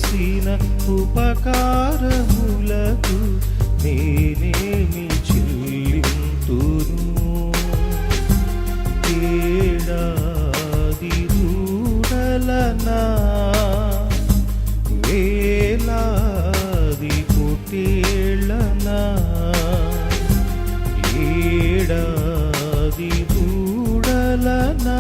చేసిన ఉపకారములకు నేనేమి చెల్లింతును. ఏడాది దూడలనా వేలాది పొట్టేళ్ళనా, ఏడాది దూడలనా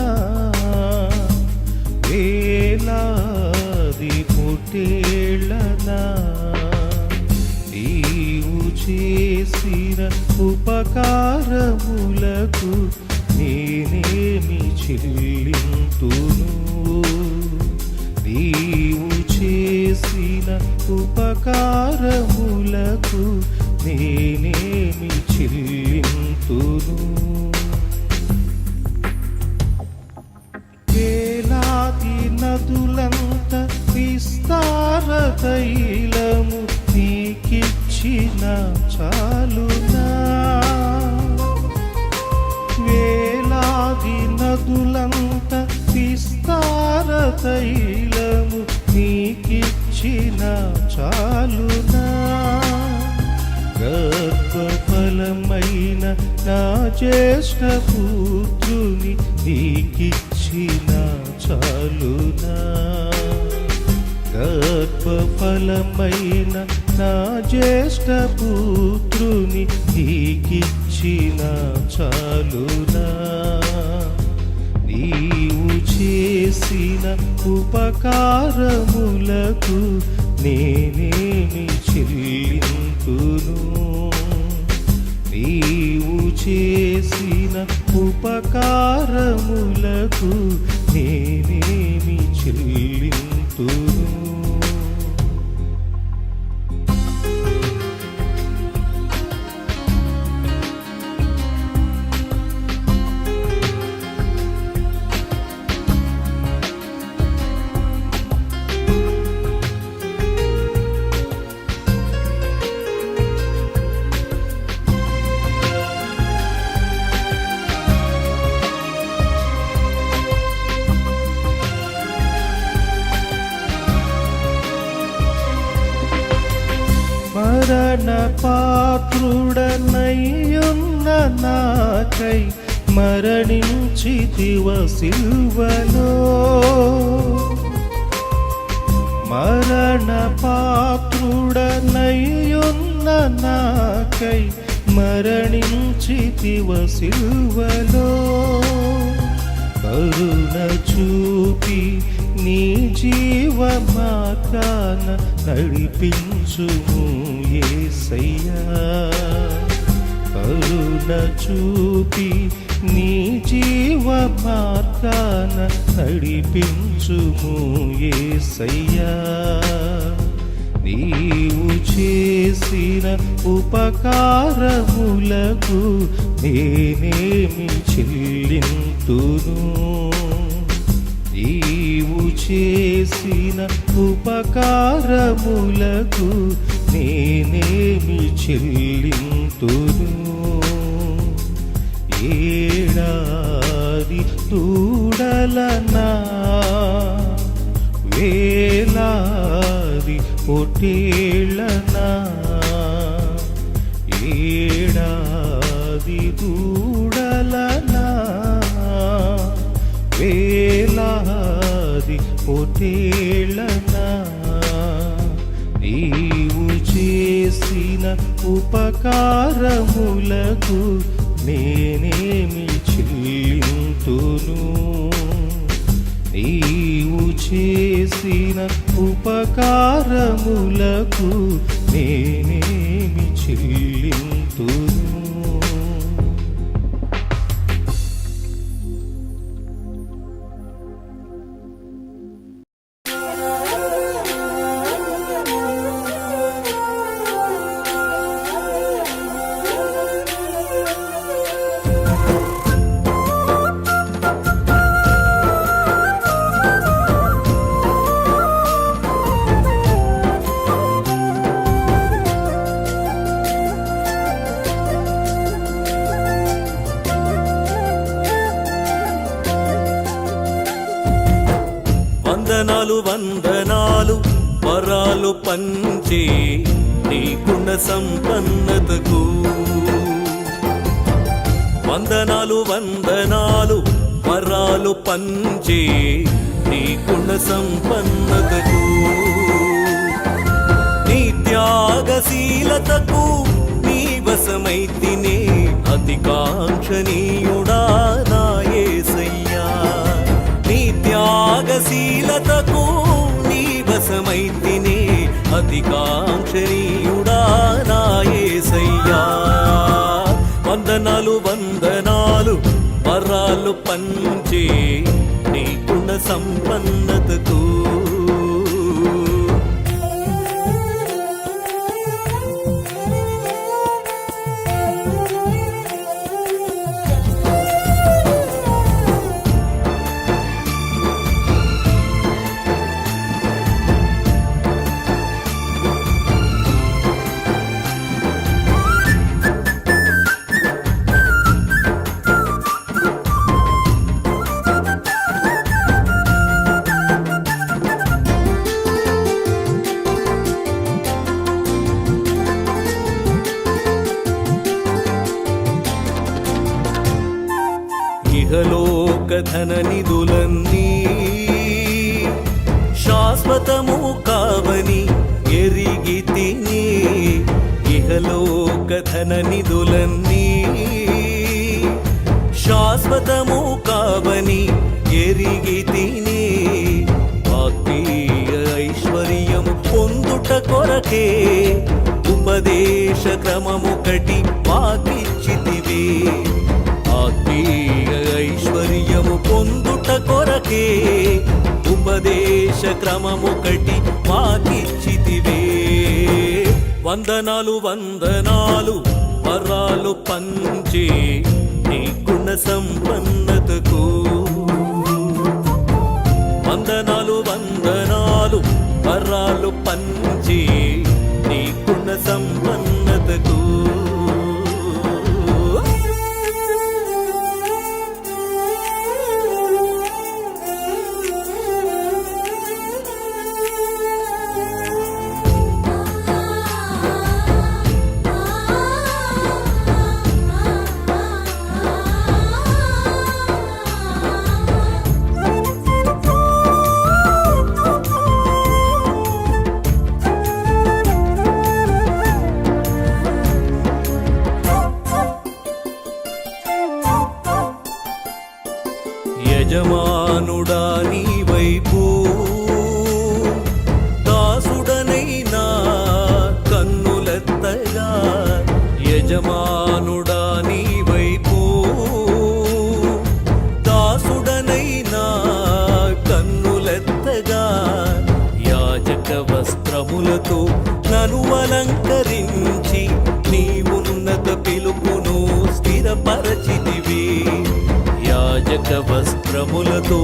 వేలాది పొట్టేళ్ళనా, నీవు చేసిన ఉపకారములకు నేనేమి చెల్లింతును. నీవు చేసిన ఉపకారములకు నేనేమి చెల్లింతును. వేలాది నదులంత విస్తార తైలము నీకిచ్చిన చాలునా, వేలాది నదులంత విస్తార తైలము నీకిచ్చిన చాలునా, గర్భఫలమైన నా జ్యేష్ఠ పుత్రుని నీకిచ్చిన చాలునా, గర్భఫలమైన నా జ్యేష్ఠ పుత్రుని నీకిచ్చిన చాలునా, నీవు చేసిన ఉపకారములకు నేనేమి చెల్లింతును. నీవు చేసిన ఉపకారములకు నేనేమి చెల్లింతును. మరణ పాత్రుడనయ్యున్న నాకై మరణించితివ సిలువలో, మరణ పాత్రుడనయ్యున్న నాకై మరణించితివ సిలువలో, కరుణ చూపి నీ జీవ మార్గాన నడిపించుము యేసయ్యా, కరుణ చూపి నీ జీవ మార్గాన నడిపించుము యేసయ్యా, నీవు చేసిన ఉపకారములకు నేనేమి చెల్లింతును. నీవు చేసిన ఉపకారములకు నేనేమి చెల్లింతును. ఏడాది దూడలనా వేలాది పొట్టేళ్ళనా, ఏడాది దూడలనా వేలాది పొట్టేళ్ళనా, నీవు చేసిన ఉపకారములకు నేనేమి చెల్లింతును. నీవు చేసిన ఉపకారములకు నేనేమి చెల్లింతును. వరాలు పంచే నీ గుణ సంపన్నతకు వందనాలు వందనాలు. వరాలు పంచే నీ గుణ సంపన్నతకు నీ త్యాగశీలతకు నీ వశమైతినే అతి కాంక్షణీయుడా నా యేసయ్యా. నీ త్యాగశీలతకు నీ వశమైతినే అతి కాంక్షణీయుడా నా యేసయ్యా. వందనాలు వందనాలు. వరాలు పంచే నీ గుణ సంపన్నతకు ఇహలోక ధన నిధులన్నీ శాశ్వతము కావని ఎరిగి తిని. ఇహలోక ధన నిధులన్నీ శాశ్వతము కావని ఎరిగి తిని. ఆత్మీయ ఐశ్వర్యము పొందుట కొరకే ఉపదేశ క్రమముకటి వాకిచ్చితివే. ఆత్మీయ ఐశ్వర్యము పొందుట కొరకే ఉపదేశ క్రమముకటి మాకిచ్చితివే. వందనాలు వందనాలు. వరాలు పంచే నీ గుణ సంపన్నతకు వందనాలు వందనాలు. వరాలు పంచే నీ గుణ సంపన్నతకు యజమానుడా నీ వైపు దాసుడనైనా కన్నులెత్తగా. యజమానుడా నీ వైపు దాసుడనైనా కన్నులెత్తగా. యాజక వస్త్రములతో నన్ను అలంకరించి నీ ఉన్నత పిలుపును స్థిరపరచితివి. యాజక వస్త్రములతో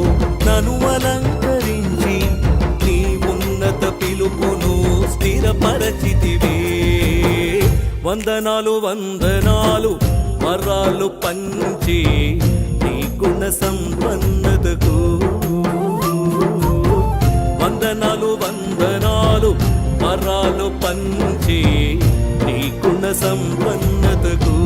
నన్ను అలంకరించి నీ ఉన్నత పిలుపును స్థిరపరచితివే. వందనాలు వందనాలు. వరాలు పంచే నీ గుణ సంపన్నతకు వందనాలు వందనాలు. వరాలు పంచే నీ గుణ సంపన్నతకు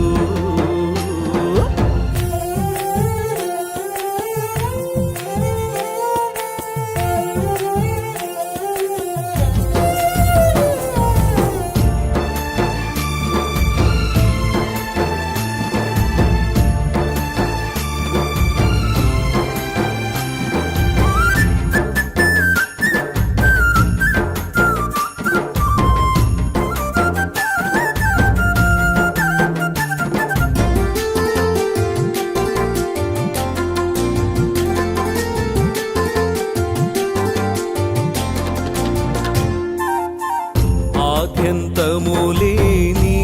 ఆద్యంతములేని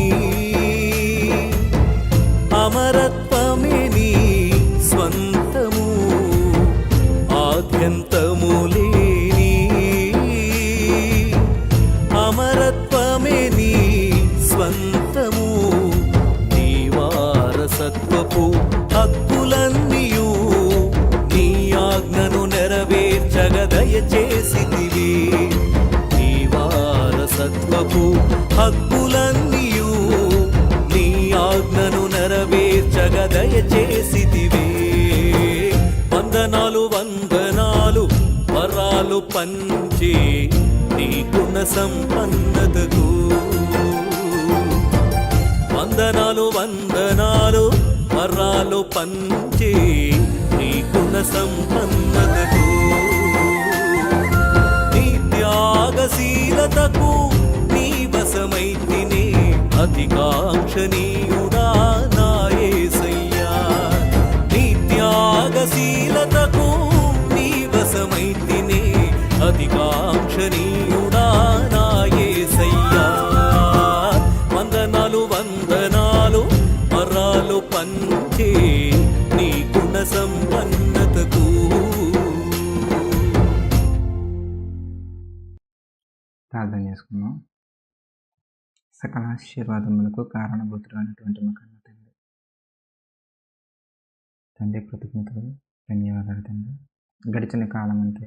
అమరత్వమే నీ స్వంతము. ఆద్యంతములేని అమరత్వమే నీ స్వంతము. నీ వారసత్వపు హక్కులన్నీయు నీ ఆజ్ఞను నెరవేర్చగ దయచేసితివి. నీ హక్కులన్నీయు నీ ఆజ్ఞను నెరవేర్చగ దయచేసితివే. వందనాలు వందనాలు వరాలు పంచే నీ గుణ సంపన్నతకు. వందనాలు వందనాలు వరాలు పంచే నీ గుణ సంపన్నతకు. నీ త్యాగశీలతకు నీ వశమైతినే అతికాంక్షణీయుడా నా యేసయ్యా. నీ త్యాగశీలతకు నీ వశమైతినే అతికాంక్షణీయుడా నా యేసయ్యా. వందనాలు వందనాలు వరాలు పంచే నీ గుణ సంపన్నతకు. ప్రార్థన చేసుకున్నాం. సకల ఆశీర్వాదములకు కారణభూతులైనటువంటి మా కన్న తండ్రి, తండ్రి కృతజ్ఞతలు, ధన్యవాదాలు తండ్రి. గడిచిన కాలం అంతే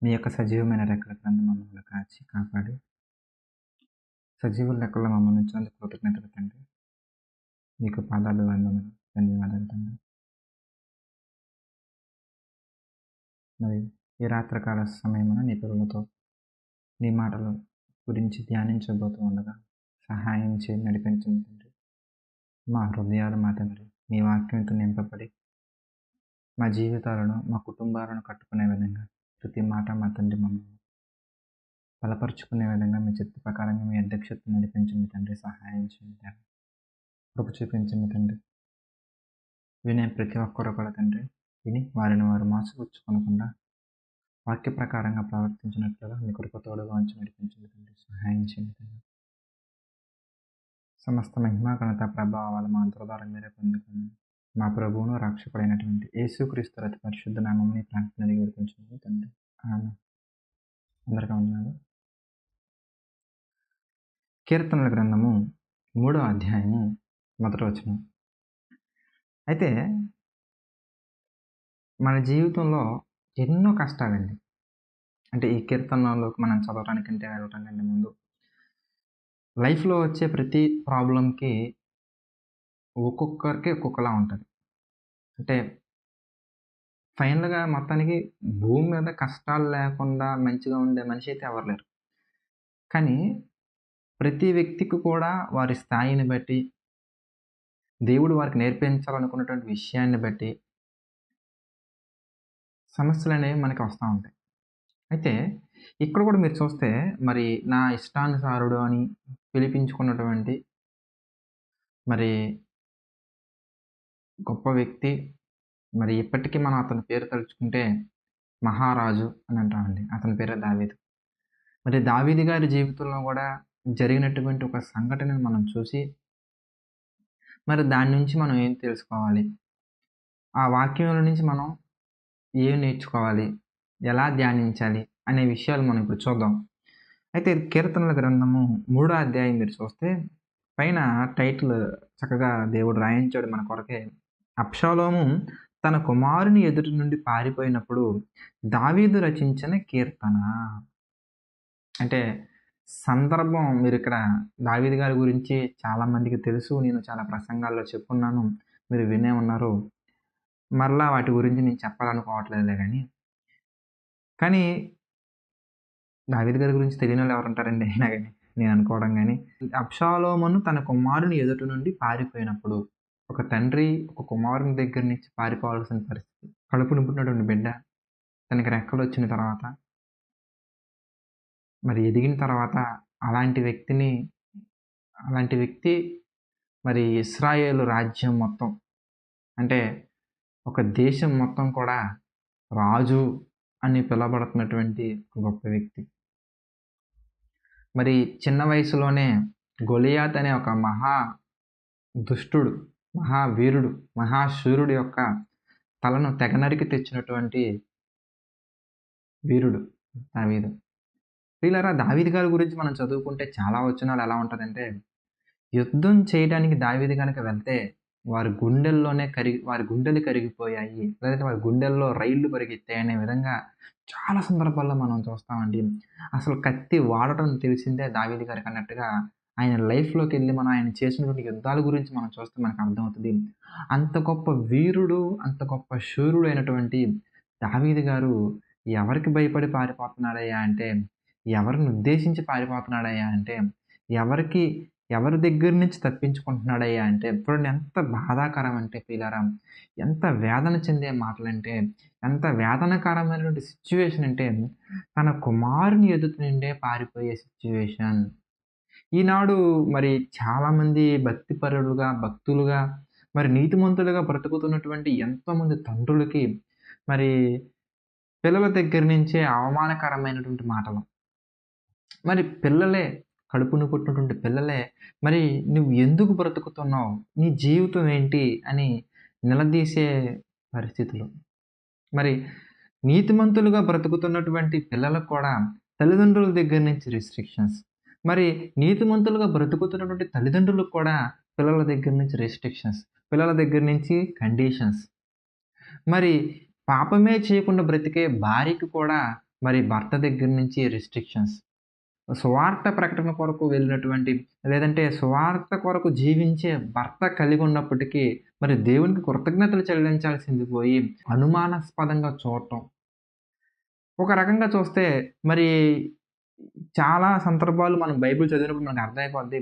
మీ యొక్క సజీవమైన రెక్కల క్రింద మమ్మల్ని కాచి కాపాడి సజీవుల లెక్కల్లో మమ్మల్ని ఉంచినందుకు కృతజ్ఞతలు తండ్రి. మీకు పాదాలు వందనములు, ధన్యవాదాలు తండ్రి. మరి ఈ రాత్రికాల సమయమున నీ పిల్లలతో నీ మాటలు గురించి ధ్యానించబోతూ ఉండగా సహాయం చేసి నడిపించండి తండ్రి. మా హృదయాలు మా తండ్రి మీ వాక్యంతో నింపబడి మా జీవితాలను మా కుటుంబాలను కట్టుకునే విధంగా ప్రతి మాట మా తండ్రి మమ్మల్ని బలపరుచుకునే విధంగా మీ చిత్త ప్రకారంగా మీ అధ్యక్షతను నడిపించండి తండ్రి. సహాయం చేయండి తండ్రి, కృప చూపించండి తండ్రి. వినే ప్రతి ఒక్కరు కూడా తండ్రి విని వారిని వారు మోసపుచ్చుకోనకుండా వాక్య ప్రకారంగా ప్రవర్తించినట్లుగా మీ కృప తోడుగా ఉంచి నడిపించండి తండ్రి. సహాయం చేయండి తండ్రి. సమస్త మహిమా ఘనత ప్రభావాలు మా అంతర్ధార మీరే పొందుకుని మా ప్రభువును రక్షకుడైనటువంటి యేసుక్రీస్తు అతి పరిశుద్ధ నామముని ప్రార్థన అడిగి వేడుకుంటున్నాము తండ్రి. ఆమేన్. అందరికీ వందనాలు. కీర్తనల గ్రంథము 3వ అధ్యాయము 1వ వచనం. అయితే మన జీవితంలో ఎన్నో కష్టాలండి. అంటే ఈ కీర్తనలోకి మనం చదవడానికంటే వెళ్ళటం కంటే ముందు లైఫ్లో వచ్చే ప్రతి ప్రాబ్లంకి ఒక్కొక్కరికి ఒక్కొక్కలా ఉంటుంది. అంటే ఫైనల్గా మొత్తానికి భూమి మీద కష్టాలు లేకుండా మంచిగా ఉండే మనిషి అయితే ఎవరు లేరు. కానీ ప్రతి వ్యక్తికి కూడా వారి స్థాయిని బట్టి దేవుడు వారికి నేర్పించాలనుకున్నటువంటి విషయాన్ని బట్టి సమస్యలు అనేవి మనకి వస్తూ ఉంటాయి. అయితే ఇక్కడ కూడా మీరు చూస్తే మరి నా ఇష్టానుసారుడు అని పిలిపించుకున్నటువంటి మరి గొప్ప వ్యక్తి, మరి ఇప్పటికీ మనం అతని పేరు తలుచుకుంటే మహారాజు అని అంటామండి. అతని పేరే దావీదు. మరి దావీదు గారి జీవితంలో కూడా జరిగినటువంటి ఒక సంఘటనను మనం చూసి మరి దాని నుంచి మనం ఏం తెలుసుకోవాలి, ఆ వాక్యంలో నుంచి మనం ఏం నేర్చుకోవాలి, ఎలా ధ్యానించాలి అనే విషయాలు మనం ఇప్పుడు చూద్దాం. అయితే కీర్తనల గ్రంథము 3వ అధ్యాయం మీరు చూస్తే పైన టైటిల్ చక్కగా దేవుడు రాయించాడు మన కొరకే. అబ్షాలోము తన కుమారుని ఎదుటి నుండి పారిపోయినప్పుడు దావీదు రచించిన కీర్తన. అంటే సందర్భం మీరు ఇక్కడ దావీదు గారి గురించి చాలామందికి తెలుసు, నేను చాలా ప్రసంగాల్లో చెప్పున్నాను, మీరు వినే ఉన్నారు. మరలా వాటి గురించి నేను చెప్పాలనుకోవట్లేదులే. కానీ దావీదు గారి గురించి తెలియని వాళ్ళు ఎవరు ఉంటారండి అయినా కానీ నేను అనుకోవడం. కానీ అబ్షాలోమును తన కుమారుని ఎదుటి నుండి పారిపోయినప్పుడు, ఒక తండ్రి ఒక కుమారుని దగ్గర నుంచి పారిపోవాల్సిన పరిస్థితి. కడుపు నింపుతున్నటువంటి బిడ్డ తనకి రెక్కలు వచ్చిన తర్వాత మరి ఎదిగిన తర్వాత అలాంటి వ్యక్తి మరి ఇశ్రాయేలు రాజ్యం మొత్తం, అంటే ఒక దేశం మొత్తం కూడా రాజు అని పిలవబడుతున్నటువంటి గొప్ప వ్యక్తి. మరి చిన్న వయసులోనే గొలియాత్ అనే ఒక మహా దుష్టుడు, మహావీరుడు, మహాశూరుడు యొక్క తలను తెగనరికి తెచ్చినటువంటి వీరుడు దావీదు. వీళ్ళరా దావీదు గారి గురించి మనం చదువుకుంటే చాలా వచనాలు ఎలా ఉంటుందంటే, యుద్ధం చేయడానికి దావీదు కనుక వెళ్తే వారి వారి గుండెలు కరిగిపోయాయి. లేదంటే వారి గుండెల్లో రైళ్లు పరిగెత్తాయి అనే విధంగా చాలా సందర్భాల్లో మనం చూస్తామండి. అసలు కత్తి వాడటం తెలిసిందే దావీదు గారికి అన్నట్టుగా ఆయన లైఫ్‌లోకెళ్ళి మనం ఆయన చేసినటువంటి యుద్ధాల గురించి మనం చూస్తే మనకు అర్థమవుతది. అంత గొప్ప వీరుడు, అంత గొప్ప శూరుడు అయినటువంటి దావీదు గారు ఎవరికి భయపడి పారిపోతున్నాడయ్యా అంటే, ఎవరిని ఉద్దేశించి పారిపోతున్నాడయ్యా అంటే, ఎవరికి ఎవరి దగ్గర నుంచి తప్పించుకుంటున్నాడయ్యా అంటే, చూడండి ఎంత బాధాకరం అంటే ప్రియులారా, ఎంత వేదన చెందే మాటలంటే, ఎంత వేదనకరమైనటువంటి సిట్యుయేషన్ అంటే, తన కుమారుని ఎదుట నుండే పారిపోయే సిట్యుయేషన్. ఈనాడు మరి చాలామంది భక్తులుగా, మరి నీతిమంతులుగా బ్రతుకుతున్నటువంటి ఎంతోమంది తండ్రులకి మరి పిల్లల దగ్గర నుంచే అవమానకరమైనటువంటి మాటలు. మరి పిల్లలే కడుపున పుట్టినటువంటి పిల్లలే మరి నువ్వు ఎందుకు బ్రతుకుతున్నావు? నీ జీవితం ఏంటి? అని నిలదీసే పరిస్థితులు. మరి నీతిమంతులుగా బ్రతుకుతున్నటువంటి పిల్లలకు కూడా తల్లిదండ్రుల దగ్గర నుంచి రిస్ట్రిక్షన్స్. మరి నీతిమంతులుగా బ్రతుకుతున్నటువంటి తల్లిదండ్రులకు కూడా పిల్లల దగ్గర నుంచి రిస్ట్రిక్షన్స్. పిల్లల దగ్గర నుంచి కండిషన్స్. మరి పాపమే చేయకుండా బ్రతికే భార్యకి కూడా మరి భర్త దగ్గర నుంచి రిస్ట్రిక్షన్స్. సువార్త ప్రకటన కొరకు వెళ్ళినటువంటి లేదంటే సువార్త కొరకు జీవించే భర్త కలిగి ఉన్నప్పటికీ మరి దేవునికి కృతజ్ఞతలు చెల్లించాల్సింది పోయి అనుమానాస్పదంగా చూడటం. ఒక రకంగా చూస్తే మరి చాలా సందర్భాలు మనం బైబిల్ చదివినప్పుడు మనకు అర్థమైపోద్ది.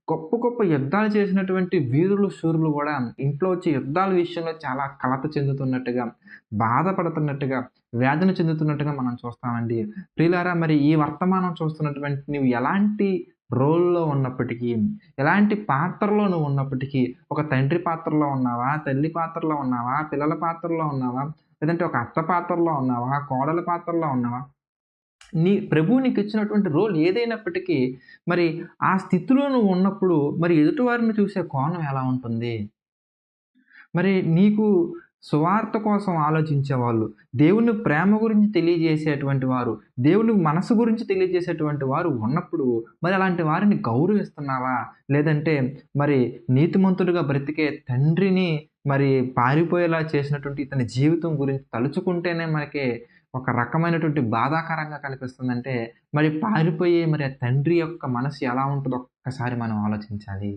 గొప్ప గొప్ప యుద్ధాలు చేసినటువంటి వీరులు, శూరులు గూడా ఇంట్లో వచ్చి యుద్ధాల విషయంలో చాలా కలత చెందుతున్నట్టుగా, బాధపడుతున్నట్టుగా, వేదన చెందుతున్నట్టుగా మనం చూస్తామండి. ప్రియులారా మరి ఈ వర్తమానం చూస్తున్నటువంటి నువ్వు ఎలాంటి రోల్‌లో ఉన్నప్పటికీ, ఎలాంటి పాత్రలో నువ్వు ఉన్నప్పటికీ, ఒక తండ్రి పాత్రలో ఉన్నావా? తల్లి పాత్రలో ఉన్నావా? పిల్లల పాత్రలో ఉన్నావా? లేదంటే ఒక అత్త పాత్రలో ఉన్నావా? కోడల పాత్రలో ఉన్నావా? ప్రభువు నీకిచ్చినటువంటి రోల్ ఏదైనప్పటికీ మరి ఆ స్థితిలో నువ్వు ఉన్నప్పుడు మరి ఎదుటివారిని చూసే కోణం ఎలా ఉంటుంది? మరి నీకు సువార్త కోసం ఆలోచించేవాళ్ళు, దేవుని ప్రేమ గురించి తెలియజేసేటువంటి వారు, దేవుని మనసు గురించి తెలియజేసేటువంటి వారు ఉన్నప్పుడు మరి అలాంటి వారిని గౌరవిస్తున్నావా? లేదంటే మరి నీతిమంతుడిగా బ్రతికే తండ్రిని మరి పారిపోయేలా చేసినటువంటి ఇతని జీవితం గురించి తలుచుకుంటేనే మనకి ఒక రకమైనటువంటి బాధాకరంగా కనిపిస్తుందంటే, మరి పారిపోయే మరి ఆ తండ్రి యొక్క మనసు ఎలా ఉంటదో ఒక్కసారి మనం ఆలోచించాలి.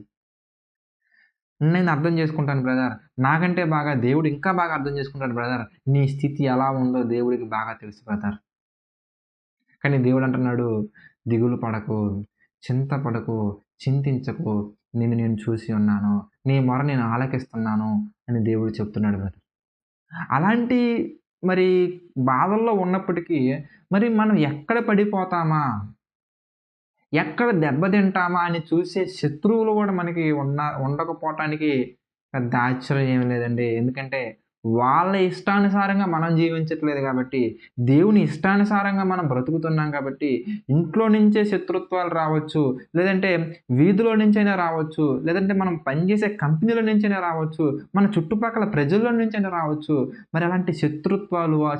నేను అర్థం చేసుకుంటాను బ్రదర్. నాకంటే బాగా దేవుడు ఇంకా బాగా అర్థం చేసుకుంటాడు బ్రదర్. నీ స్థితి ఎలా ఉందో దేవుడికి బాగా తెలుసు బ్రదర్. కానీ దేవుడు అంటున్నాడు, దిగులు పడకు, చింతపడకు, చింతించకు. నిన్ను నేను చూసి ఉన్నాను. నీ మొర నేను ఆలకిస్తున్నాను అని దేవుడు చెప్తున్నాడు బ్రదర్. అలాంటి మరి బాధల్లో ఉన్నప్పటికీ మరి మనం ఎక్కడ పడిపోతామా? ఎక్కడ దెబ్బతింటామా అని చూసే శత్రువులు గూడా మనకి ఉండకపోవటానికి పెద్ద ఆశ్చర్యం ఏమి లేదండి. ఎందుకంటే వాళ్ళ ఇష్టానుసారంగా మనం జీవించట్లేదు కాబట్టి, దేవుని ఇష్టానుసారంగా మనం బ్రతుకుతున్నాం కాబట్టి, ఇంట్లో నుంచే శత్రుత్వాలు రావచ్చు, లేదంటే వీధిలో నుంచైనా రావచ్చు, లేదంటే మనం పనిచేసే కంపెనీల నుంచైనా రావచ్చు, మన చుట్టుపక్కల ప్రజల్లో నుంచైనా రావచ్చు. మరి అలాంటి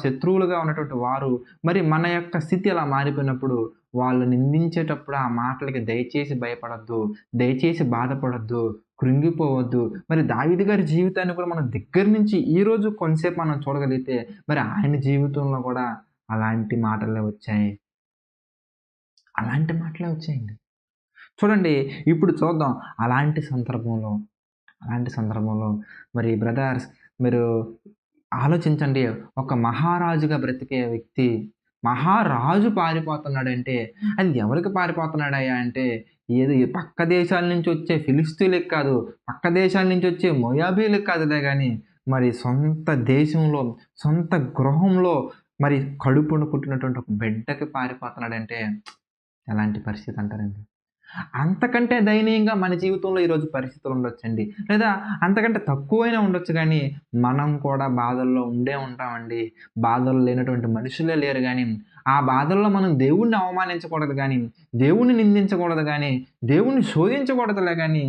శత్రువులుగా ఉన్నటువంటి వారు మరి మన యొక్క స్థితి అలా మారిపోయినప్పుడు వాళ్ళు నిందించేటప్పుడు ఆ మాటలకి దయచేసి భయపడొద్దు, దయచేసి బాధపడొద్దు, కృంగిపోవద్దు. మరి దావీదు గారి జీవితాన్ని కూడా మనం దగ్గర నుంచి ఈరోజు కొంతసేపు మనం చూడగలిగితే మరి ఆయన జీవితంలో కూడా అలాంటి మాటలే వచ్చాయి. అలాంటి మాటలే వచ్చాయండి. చూడండి ఇప్పుడు చూద్దాం అలాంటి సందర్భంలో మరి బ్రదర్స్ మీరు ఆలోచించండి. ఒక మహారాజుగా బ్రతికే వ్యక్తి మహారాజు పారిపోతున్నాడంటే అది ఎవరికి పారిపోతున్నాడయ్యా అంటే ఏదో పక్క దేశాల నుంచి వచ్చే ఫిలిస్తీన్లకు కాదు, పక్క దేశాల నుంచి వచ్చే మోయాబీలకు కాదులే కానీ మరి సొంత దేశంలో, సొంత గృహంలో మరి కడుపున పుట్టినటువంటి ఒక బిడ్డకి పారిపోతున్నాడంటే ఎలాంటి పరిస్థితి అంటారండి? అంతకంటే దయనీయంగా మన జీవితంలో ఈరోజు పరిస్థితులు ఉండొచ్చండి. లేదా అంతకంటే తక్కువైనా ఉండొచ్చు కానీ మనం కూడా బాధల్లో ఉంటామండి. బాధలు లేనటువంటి మనుషులే లేరు కానీ ఆ బాధల్లో మనం దేవుణ్ణి అవమానించకూడదు కానీ, దేవుణ్ణి నిందించకూడదు కానీ, దేవుణ్ణి శోధించకూడదులే కానీ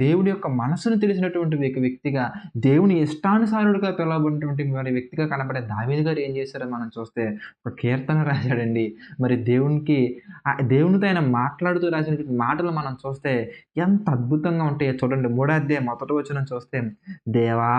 దేవుడి యొక్క మనసును తెలిసినటువంటి వ్యక్తిగా, దేవుని ఇష్టానుసారుడిగా పిలవబడినటువంటి మరి వ్యక్తిగా కనబడే దావీదు గారు ఏం చేశారో మనం చూస్తే ఒక కీర్తన రాశాడండి. మరి దేవునికి దేవునితో ఆయన మాట్లాడుతూ రాసినటువంటి మాటలు మనం చూస్తే ఎంత అద్భుతంగా ఉంటాయో చూడండి. 3వ అధ్యాయం 1వ వచనం చూస్తే, దేవా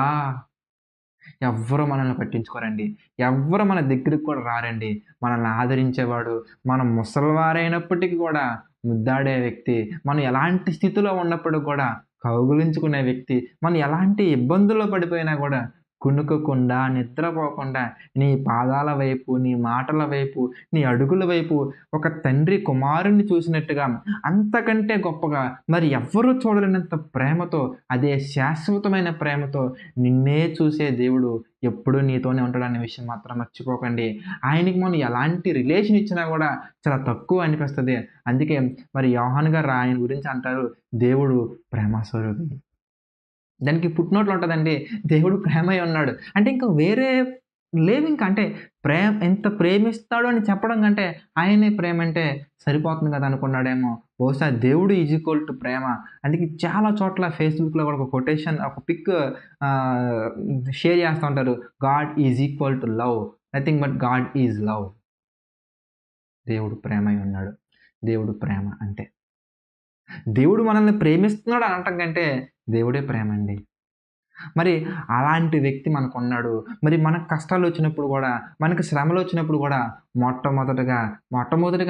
ఎవ్వరు మనల్ని పట్టించుకోరండి. ఎవ్వరు మన దగ్గరికి కూడా రారండి. మనల్ని ఆదరించేవాడు, మనం ముసలివారైనప్పటికీ కూడా ముద్దాడే వ్యక్తి, మనం ఎలాంటి స్థితిలో ఉన్నప్పుడు కూడా కౌగిలించుకునే వ్యక్తి, మనం ఎలాంటి ఇబ్బందుల్లో పడిపోయినా కూడా కునుకకుండా, నిద్రపోకుండా నీ పాదాల వైపు, నీ మాటల వైపు, నీ అడుగుల వైపు ఒక తండ్రి కుమారుణ్ణి చూసినట్టుగా అంతకంటే గొప్పగా మరి ఎవ్వరూ చూడలేనంత ప్రేమతో, అదే శాశ్వతమైన ప్రేమతో నిన్నే చూసే దేవుడు ఎప్పుడూ నీతోనే ఉంటాడనే విషయం మాత్రం మర్చిపోకండి. ఆయనకి మనం ఎలాంటి రిలేషన్ ఇచ్చినా కూడా చాలా తక్కువ అనిపిస్తుంది. అందుకే మరి యోహాను గారు ఆయన గురించి అంటారు, దేవుడు ప్రేమ స్వరూపి. దానికి ఫుట్‌నోట్‌లో ఉంటదండి, దేవుడు ప్రేమై ఉన్నాడు. అంటే ఇంక వేరే లేవు ఇంక. అంటే ఎంత ప్రేమిస్తాడు అని చెప్పడం కంటే ఆయనే ప్రేమ అంటే సరిపోతుంది కదా అనుకున్నాడేమో. బహుశా దేవుడు ఈజ్ ఈక్వల్ టు ప్రేమ. అందుకే చాలా చోట్ల ఫేస్‌బుక్‌లో కూడా ఒక కొటేషన్, ఒక పిక్ షేర్ చేస్తా ఉంటారు. God is equal to love. Nothing but God is love. దేవుడు ప్రేమై ఉన్నాడు. దేవుడు ప్రేమ అంటే. దేవుడు మనల్ని ప్రేమిస్తున్నాడు అనటం కంటే దేవుడే ప్రేమ అండి. మరి అలాంటి వ్యక్తి మనకున్నాడు. మరి మనకు కష్టాలు వచ్చినప్పుడు కూడా, మనకు శ్రమలు వచ్చినప్పుడు కూడా మొట్టమొదటిగా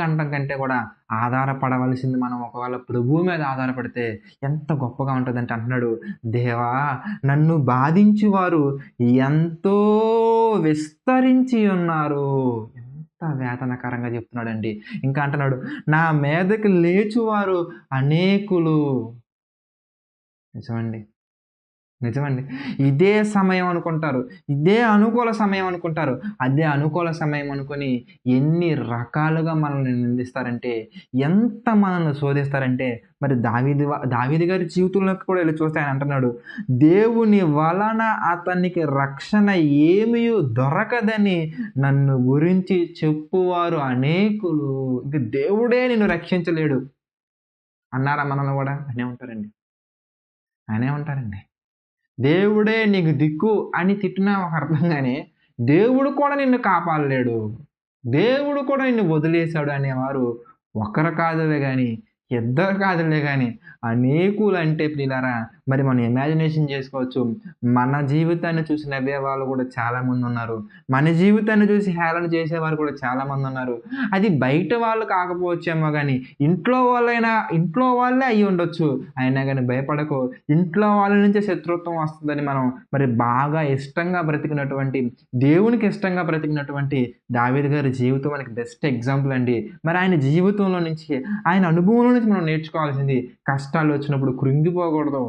అనటం కంటే కూడా ఆధారపడవలసింది మనం ఒకవేళ ప్రభువు మీద ఆధారపడితే ఎంత గొప్పగా ఉంటుందంటే అంటున్నాడు, దేవా నన్ను బాధించువారు ఎంతో విస్తరించి ఉన్నారు. ఎంత వేదనకరంగా చెప్తున్నాడండి. ఇంకా అంటున్నాడు, నా మీదకి లేచువారు అనేకులు. నిజమండి. ఇదే సమయం అనుకుంటారు. ఇదే అనుకూల సమయం అనుకుంటారు. అదే అనుకూల సమయం అనుకుని ఎన్ని రకాలుగా మనల్ని నిందిస్తారంటే, ఎంత మనల్ని శోధిస్తారంటే, మరి దావీదు గారి జీవితంలోకి కూడా వెళ్ళి చూస్తే ఆయన అంటున్నాడు, దేవుని వలన అతనికి రక్షణ ఏమీయు దొరకదని నన్ను గురించి చెప్పువారు అనేకులు. ఇంక దేవుడే నిన్ను రక్షించలేడు అన్నారా మనల్ని కూడా? అనే ఉంటారండి. దేవుడే నీకు దిక్కు అని తిట్టినా ఒక అర్థం గాని, దేవుడు కూడా నిన్ను కాపాడలేడు, దేవుడు కూడా నిన్ను వదిలేశాడు అనేవారు ఒకరు కాదులే గాని, ఇద్దరు కాదులే గాని అనేకులంటే ప్రియులారా, మరి మనం ఇమాజినేషన్ చేసుకోవచ్చు. మన జీవితాన్ని చూసి నవ్వే వాళ్ళు కూడా చాలామంది ఉన్నారు. మన జీవితాన్ని చూసి హేళన చేసేవారు కూడా చాలామంది ఉన్నారు. అది బయట వాళ్ళు కాకపోవచ్చేమో కానీ ఇంట్లో వాళ్ళే అయ్యి ఉండొచ్చు. అయినా కానీ భయపడకు. ఇంట్లో వాళ్ళ నుంచే శత్రుత్వం వస్తుందని మనం మరి బాగా ఇష్టంగా బ్రతికినటువంటి, దేవునికి ఇష్టంగా బ్రతికినటువంటి దావీదు గారి జీవితం మనకి బెస్ట్ ఎగ్జాంపుల్ అండి. మరి ఆయన జీవితంలో నుంచి, ఆయన అనుభవంలో నుంచి మనం నేర్చుకోవాల్సింది, కష్టాలు వచ్చినప్పుడు కృంగిపోకూడదు,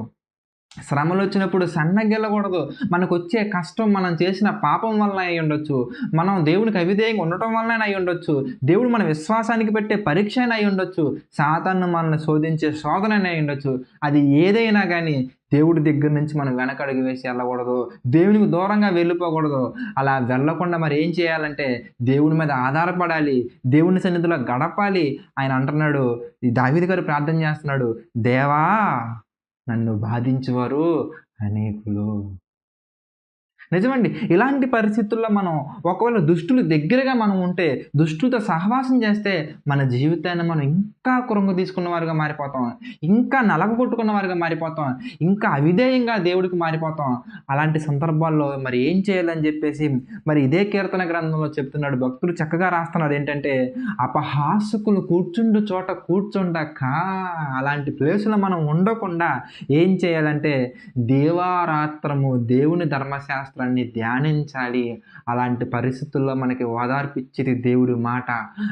శ్రమలు వచ్చినప్పుడు సన్నగిల్లకూడదు. మనకు వచ్చే కష్టం మనం చేసిన పాపం వలన అయి ఉండొచ్చు, మనం దేవునికి అవిధేయంగా ఉండటం వలన అయి ఉండొచ్చు, దేవుడు మన విశ్వాసానికి పెట్టే పరీక్ష అయి ఉండొచ్చు, సాతాను మనల్ని శోధించే శోధన అయి ఉండొచ్చు. అది ఏదైనా కానీ దేవుడి దగ్గర నుంచి మనం వెనకడుగు వేసి వెళ్ళకూడదు, దేవునికి దూరంగా వెళ్ళిపోకూడదు. అలా వెళ్ళకుండా మరి ఏం చేయాలంటే దేవుడి మీద ఆధారపడాలి, దేవుని సన్నిధిలో గడపాలి. ఆయన అంటున్నాడు, ఈ దావీదు గారు ప్రార్థన చేస్తున్నాడు, దేవా నన్ను బాధించువారు అనేకులు. నిజమండి. ఇలాంటి పరిస్థితుల్లో మనం ఒకవేళ దుష్టుల దగ్గరగా మనం ఉంటే, దుష్టులతో సహవాసం చేస్తే మన జీవితాన్ని మనం ఇంకా కృంగ తీసుకున్న వారుగా మారిపోతాం, ఇంకా నలగొట్టుకున్న వారుగా మారిపోతాం, ఇంకా అవిధేయంగా దేవుడికి మారిపోతాం. అలాంటి సందర్భాల్లో మరి ఏం చేయాలని చెప్పేసి మరి ఇదే కీర్తన గ్రంథంలో చెప్తున్నాడు. భక్తులు చక్కగా రాస్తున్నాడు ఏంటంటే, అపహాసకులు కూర్చుండు చోట కూర్చుండక, అలాంటి ప్లేసులో మనం ఉండకుండా ఏం చేయాలంటే దేవారాత్రము దేవుని ధర్మశాస్త్రం ధ్యానించాలి. అలాంటి పరిస్థితుల్లో మనకి ఓదార్పిచ్చేది దేవుడి మాట.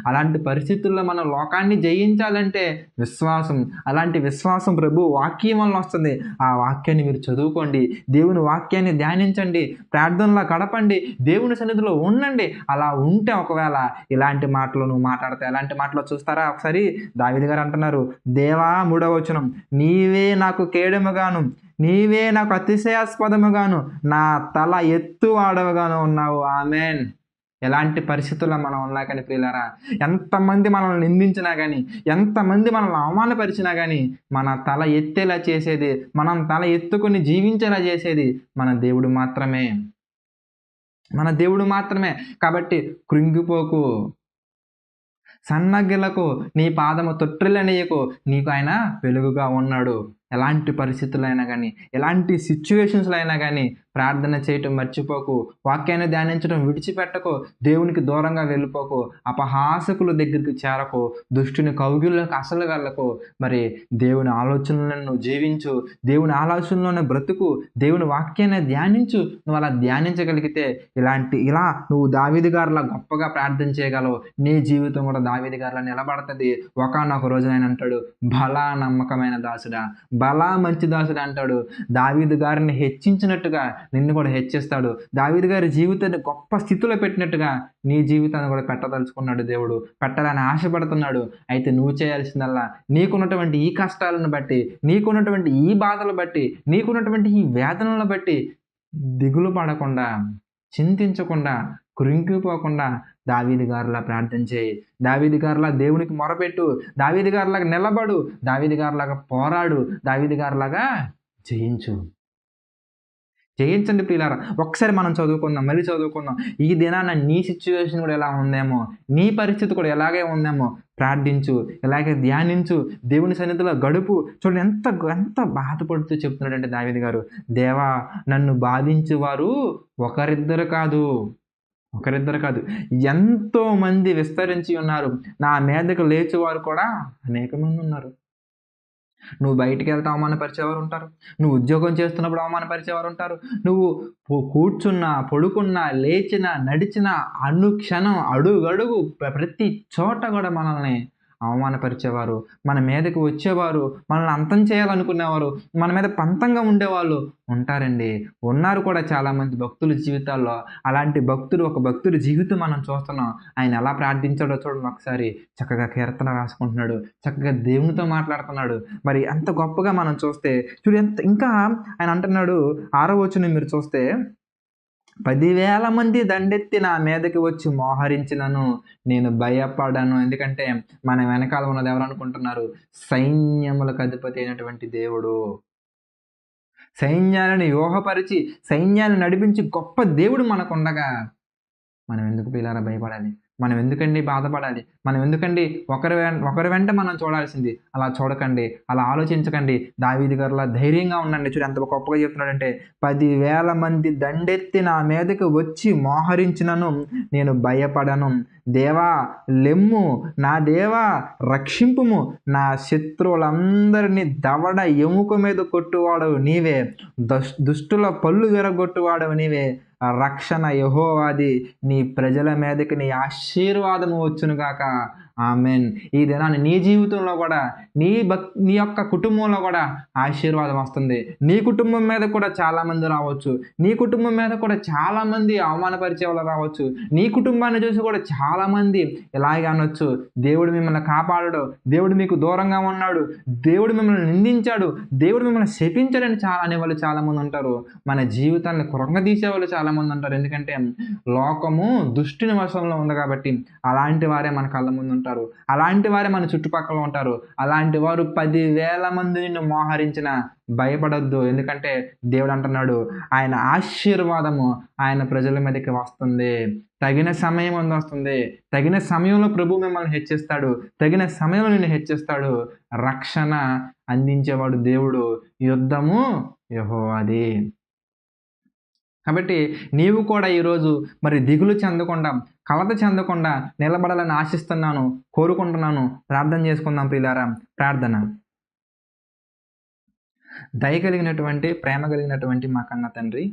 అలాంటి పరిస్థితుల్లో మనం లోకాన్ని జయించాలంటే విశ్వాసం. అలాంటి విశ్వాసం ప్రభు వాక్యం వల్ల వస్తుంది. ఆ వాక్యాన్ని మీరు చదువుకోండి, దేవుని వాక్యాన్ని ధ్యానించండి, ప్రార్థనలో గడపండి, దేవుని సన్నిధిలో ఉండండి. అలా ఉంటే ఒకవేళ ఇలాంటి మాటలు నువ్వు మాట్లాడతావు. ఎలాంటి మాటలు చూస్తారా? ఒకసారి దావీదు గారు అంటున్నారు, దేవా 3వ వచనం, నీవే నాకు కేడెముగాను, నీవే నాకు అతిశయాస్పదముగాను, నా తల ఎత్తువాడవుగాను ఉన్నావు. ఆమెన్. ఎలాంటి పరిస్థితుల్లో మనం ఉన్నా కానీ ప్రియులారా, ఎంతమంది మనల్ని నిందించినా కానీ, ఎంతమంది మనల్ని అవమానపరిచినా కానీ, మన తల ఎత్తేలా చేసేది, మనం తల ఎత్తుకుని జీవించేలా చేసేది మన దేవుడు మాత్రమే. కాబట్టి కృంగిపోకు, సన్నగిలకు నీ పాదము తొట్టిల్లనీయకు, నీకు ఆయన వెలుగుగా ఉన్నాడు. ఎలాంటి పరిస్థితులైనా కానీ, ఎలాంటి సిచ్యువేషన్స్లో అయినా కానీ ప్రార్థన చేయటం మర్చిపోకు, వాక్యాన్ని ధ్యానించడం విడిచిపెట్టకు, దేవునికి దూరంగా వెళ్ళిపోకు, అపహాసకుల దగ్గరికి చేరకు, దుష్టుని కౌగిల్లోకి అసలు వెళ్ళకు. మరి దేవుని ఆలోచనలను జీవించు, దేవుని ఆలోచనలోనే బ్రతుకు, దేవుని వాక్యాన్ని ధ్యానించు. నువ్వు అలా ధ్యానించగలిగితే ఇలా నువ్వు దావీదు గారిలా గొప్పగా ప్రార్థన చేయగలవు. నీ జీవితం కూడా దావీదు గారిలా నిలబడుతుంది. ఒకానొక రోజున ఆయన అంటాడు, బలా నమ్మకమైన దాసుడా, బలా మంచి దాసుడా అంటాడు. దావీదు గారిని హెచ్చించినట్టుగా నిన్ను కూడా హెచ్చిస్తాడు. దావీదు గారి జీవితాన్ని గొప్ప స్థితిలో పెట్టినట్టుగా నీ జీవితాన్ని కూడా పెట్టదలుచుకున్నాడు దేవుడు, పెట్టాలని ఆశపడుతున్నాడు. అయితే నువ్వు చేయాల్సిందల్లా నీకున్నటువంటి ఈ కష్టాలను బట్టి, నీకున్నటువంటి ఈ బాధలు బట్టి, నీకున్నటువంటి ఈ వేదనలను బట్టి దిగులు పడకుండా, చింతించకుండా, కృంగిపోకుండా దావీదు గారిలా ప్రార్థన చేయి. దావీదు గారిలా దేవునికి మొరపెట్టు, దావీదు గారిలాగా నిలబడు, దావీదు గారిలాగా పోరాడు, దావీదు గారిలాగా జయించండి ప్రియులారా. ఒకసారి మనం మళ్ళీ చదువుకుందాం. ఈ దినాన నీ సిచ్యువేషన్ కూడా ఎలా ఉందేమో, నీ పరిస్థితి కూడా ఎలాగే ఉందేమో ప్రార్థించు, ఇలాగే ధ్యానించు, దేవుని సన్నిధిలో గడుపు. చూడండి ఎంత బాధపడుతూ చెప్తున్నాడంటే దావీదు గారు, దేవా నన్ను బాధించేవారు ఒకరిద్దరు కాదు, ఎంతో మంది విస్తరించి ఉన్నారు, నా మీదకు లేచేవారు కూడా అనేక మంది ఉన్నారు. నువ్వు బయటికి వెళ్తే అవమానపరిచేవారు ఉంటారు, నువ్వు ఉద్యోగం చేస్తున్నప్పుడు అవమానపరిచేవారు ఉంటారు, నువ్వు కూర్చున్నా, పడుకున్నా, లేచినా, నడిచినా, అనుక్షణం అడుగడుగు ప్రతి చోట కూడా మనల్ని అవమానపరిచేవారు, మన మీదకి వచ్చేవారు, మనల్ని అంతం చేయాలనుకునేవారు, మన మీద పంతంగా ఉండేవాళ్ళు ఉంటారండి, ఉన్నారు కూడా చాలామంది భక్తుల జీవితాల్లో. అలాంటి ఒక భక్తుడి జీవితం మనం చూస్తున్నాం. ఆయన ఎలా ప్రార్థించాడో చూడండి ఒకసారి. చక్కగా కీర్తన రాసుకుంటున్నాడు, చక్కగా దేవునితో మాట్లాడుతున్నాడు. మరి అంత గొప్పగా మనం చూస్తే ఇంకా ఆయన అంటున్నాడు 6వ వచనం మీరు చూస్తే, 10,000 మంది దండెత్తి నా మీదకి వచ్చి మోహరించినను నేను భయపడను. ఎందుకంటే మన వెనకాల ఉన్నది ఎవరు అనుకుంటున్నారు? సైన్యములకు అధిపతి అయినటువంటి దేవుడు. సైన్యాలను వ్యూహపరిచి, సైన్యాన్ని నడిపించి గొప్ప దేవుడు మనకుండగా మనం ఎందుకు పిల్లారా భయపడాలి? మనం ఎందుకండి బాధపడాలి? మనం ఎందుకండి ఒకరి వెంట మనం చూడాల్సింది? అలా చూడకండి, అలా ఆలోచించకండి. దావీదు గారిలా ధైర్యంగా ఉండండి. చూడు ఎంత గొప్పగా చెప్తున్నాడంటే, 10,000 మంది దండెత్తి నా మీదకి వచ్చి మోహరించినను నేను భయపడను. దేవా లెమ్ము, నా దేవా రక్షింపుము, నా శత్రువులందరినీ దవడ ఎముక మీద కొట్టువాడవు నీవే, దుష్టుల పళ్ళు విరగొట్టువాడవు నీవే. రక్షణ యెహోవాది, నీ ప్రజల మీదకి నీ ఆశీర్వాదము వచ్చునుగాక. ఆమెన్. ఈ దినాన్ని నీ జీవితంలో కూడా, నీ యొక్క కుటుంబంలో కూడా ఆశీర్వాదం వస్తుంది. నీ కుటుంబం మీద కూడా చాలామంది రావచ్చు, నీ కుటుంబం మీద కూడా చాలామంది అవమానపరిచే వాళ్ళు రావచ్చు, నీ కుటుంబాన్ని చూసి కూడా చాలామంది ఇలాగే అనొచ్చు, దేవుడు మిమ్మల్ని కాపాడడు, దేవుడు మీకు దూరంగా ఉన్నాడు, దేవుడు మిమ్మల్ని నిందించాడు, దేవుడు మిమ్మల్ని శపించాడని అనేవాళ్ళు చాలామంది ఉంటారు. మన జీవితాన్ని కృంగదీసే వాళ్ళు చాలామంది ఉంటారు. ఎందుకంటే లోకము దుష్టుని వశంలో ఉంది కాబట్టి అలాంటి వారే మన కళ్ళ ముందు ఉంటారు, అలాంటి వారే మన చుట్టుపక్కల ఉంటారు. అలాంటి వారు 10,000 మంది నిన్ను మోహరించిన భయపడొద్దు. ఎందుకంటే దేవుడు అంటున్నాడు, ఆయన ఆశీర్వాదము ఆయన ప్రజల మీదకి వస్తుంది. తగిన సమయం వస్తుంది, తగిన సమయంలో ప్రభు మిమ్మల్ని హెచ్చిస్తాడు, తగిన సమయంలో నిన్ను హెచ్చిస్తాడు. రక్షణ అందించేవాడు దేవుడు, యుద్ధము యెహోవాది. కాబట్టి నీవు కూడా ఈరోజు మరి దిగులు చెందకుండా, కలత చెందకుండా నిలబడాలని ఆశిస్తున్నాను, కోరుకుంటున్నాను. ప్రార్థన చేసుకుందాం ప్రియులారా. ప్రార్థన. దయ కలిగినటువంటి, ప్రేమ కలిగినటువంటి మా కన్న తండ్రి,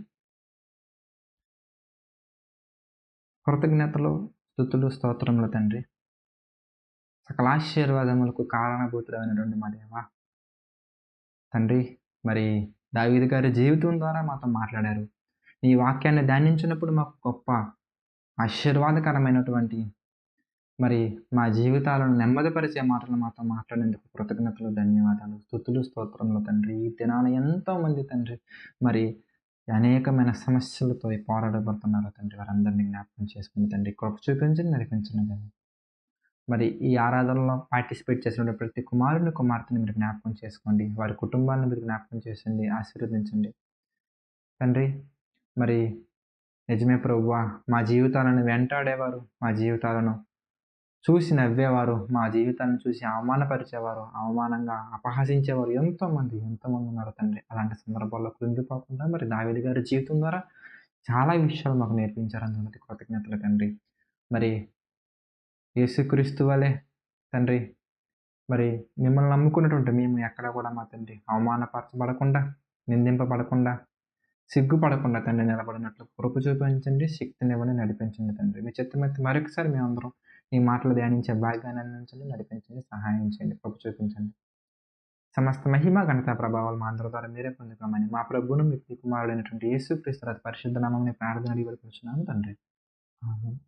కృతజ్ఞతలు, స్తుతులు, స్తోత్రములు తండ్రి, సకల ఆశీర్వాదములకు కారణభూతుడైనటువంటి మా దేవా తండ్రి, మరి దావీదు గారి జీవితం ద్వారా మాతో మాట్లాడారు. నీ వాక్యాన్ని ధ్యానించినప్పుడు మాకు గొప్ప ఆశీర్వాదకరమైనటువంటి మరి మా జీవితాలను నెమ్మదిపరిచే మాటలు మాతో మాట్లాడేందుకు కృతజ్ఞతలు, ధన్యవాదాలు, స్తుతులు, స్తోత్రములు తండ్రి. ఈ దినాన ఎంతోమంది తండ్రి మరి అనేకమైన సమస్యలతో పోరాడబడుతున్నారు తండ్రి. వారందరినీ జ్ఞాపకం చేసుకుని తండ్రి కృప చూపించి నడిపించండి తండ్రి. మరి ఈ ఆరాధనలో పార్టిసిపేట్ చేసిన ప్రతి కుమారుని, కుమార్తెని మీరు జ్ఞాపకం చేసుకోండి. వారి కుటుంబాలను మీరు జ్ఞాపకం చేసింది, ఆశీర్వదించండి తండ్రి. మరి నిజమే ప్రభువా, మా జీవితాలను వెంటాడేవారు, మా జీవితాలను చూసి నవ్వేవారు, మా జీవితాన్ని చూసి అవమానపరిచేవారు, అవమానంగా అపహసించేవారు ఎంతోమంది ఉన్నారు తండ్రి. అలాంటి సందర్భాల్లో కృంగిపోకుండా మరి దావీదు గారి జీవితం ద్వారా చాలా విషయాలు మాకు నేర్పించారు. అందుకు కృతజ్ఞతలు తండ్రి. మరి యేసుక్రీస్తు వలె తండ్రి మరి మిమ్మల్ని నమ్ముకున్నటువంటి మేము ఎక్కడ కూడా మా తండ్రి అవమానపరచబడకుండా, నిందింపబడకుండా, సిగ్గుపడకుండా తండ్రి నిలబడినట్లు కృప చూపించండి, శక్తినివ్వండి, నడిపించండి తండ్రి. మీ చిత్తమైతే మరొకసారి మేమందరం ఈ మాటలు ధ్యానించే భాగ్యాన్ని అందించండి, నడిపించండి, సహాయం చేయండి, కృప చూపించండి. సమస్త మహిమ ఘనత ప్రభావాలు మా అందరి ద్వారా మీరే పొందుకోమని మా ప్రభువును మీ కుమారుడైనటువంటి యేసుక్రీస్తు పరిశుద్ధ నామమున ప్రార్థన అడిగి వేడుకొనుచున్నాము తండ్రి. ఆమేన్.